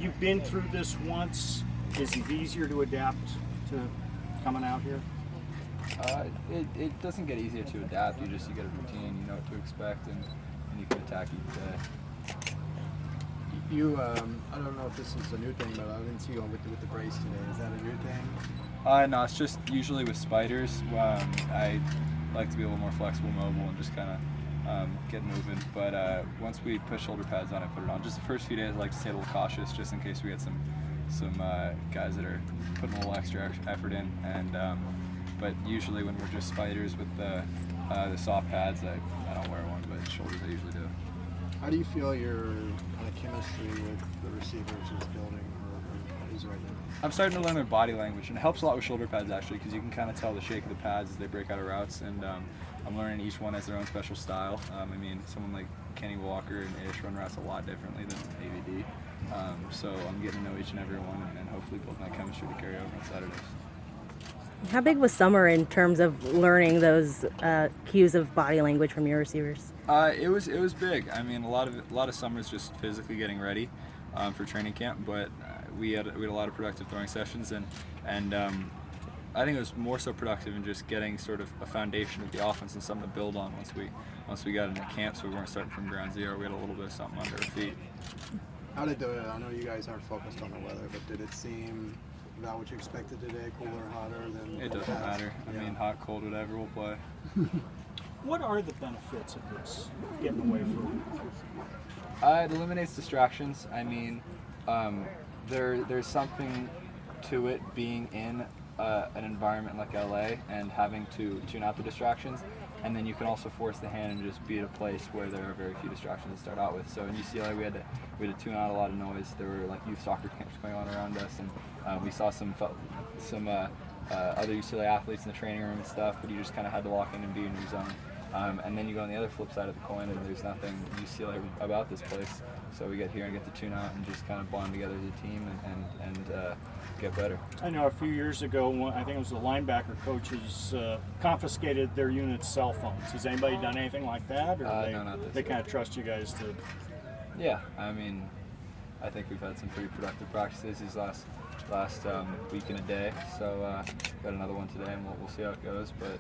You've been through this once. Is it easier to adapt to coming out here? It doesn't get easier to adapt. You get a routine. You know what to expect, and you can attack each day. I don't know if this is a new thing, but I didn't see you with the brace today. Is that a new thing? No, it's just usually with spiders. I like to be a little more flexible, mobile, and just kind of get moving. But once we put shoulder pads on, I put it on. Just the first few days, I like to stay a little cautious, just in case we get some guys that are putting a little extra effort in. And but usually when we're just spiders with the soft pads, I don't wear one, but shoulders I usually do. How do you feel your kind of chemistry with the receivers is building or is right now? I'm starting to learn their body language, and it helps a lot with shoulder pads actually, because you can kind of tell the shake of the pads as they break out of routes, and I'm learning each one has their own special style. I mean, someone like Kenny Walker and Ish run routes a lot differently than AVD, so I'm getting to know each and every one, and hopefully build that chemistry to carry over on Saturdays. How big was summer in terms of learning those cues of body language from your receivers? It was big. I mean, a lot of summers just physically getting ready for training camp, but we had a lot of productive throwing sessions, and I think it was more so productive in just getting sort of a foundation of the offense and something to build on once we got into camp, so we weren't starting from ground zero. We had a little bit of something under our feet. I know you guys aren't focused on the weather, but did it seem about what you expected today, cooler, hotter than It doesn't matter. I mean, hot, cold, whatever, we'll play. What are the benefits of this, getting away from It eliminates distractions. I mean, there's something to it being in an environment like LA and having to tune out the distractions, and then you can also force the hand and just be at a place where there are very few distractions to start out with. So in UCLA we had to tune out a lot of noise. There were like youth soccer camps going on around us, and we saw some other UCLA athletes in the training room and stuff, but you just kind of had to walk in and be in your zone. And then you go on the other flip side of the coin, and there's nothing UCLA about this place. So we get here and get to tune out and just kind of bond together as a team and get better. I know a few years ago, I think it was the linebacker coaches confiscated their unit's cell phones. Has anybody done anything like that, or No, not this they year. kind of trust you guys to? Yeah, I mean, I think we've had some pretty productive practices these last week and a day. So got another one today, and we'll see how it goes. But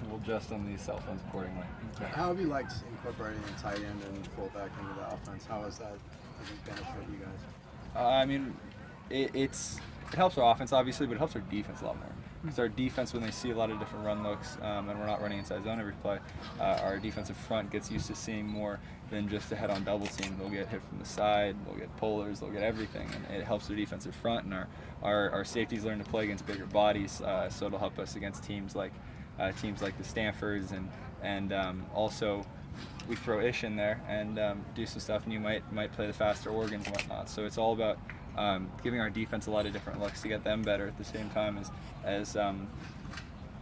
we'll adjust on these cell phones accordingly. How have you liked incorporating a tight end and fullback into the offense? How has that benefit you guys? I mean, it helps our offense obviously, but it helps our defense a lot more. Because our defense, when they see a lot of different run looks, and we're not running inside zone every play, our defensive front gets used to seeing more than just a head-on double team. They'll get hit from the side, they'll get pullers, they'll get everything, and it helps their defensive front. And our safeties learn to play against bigger bodies, so it'll help us against teams like the Stanfords, and also we throw Ish in there and do some stuff, and you might play the faster Oregons and whatnot. So it's all about giving our defense a lot of different looks to get them better at the same time as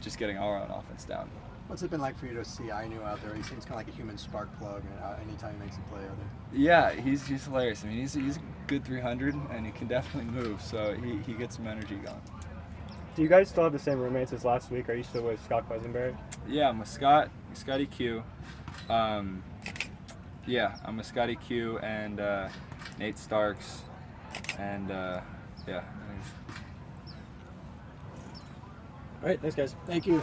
just getting our own offense down. What's it been like for you to see Ainu out there? He seems kind of like a human spark plug anytime he makes a play out there. Yeah, he's hilarious. I mean, he's a good 300, and he can definitely move, so he gets some energy going. Do you guys still have the same roommates as last week? Are you still with Scott Quisenberry? Yeah, I'm with Scotty Q. Yeah, I'm with Scotty Q and Nate Starks, and yeah. All right, thanks guys. Thank you.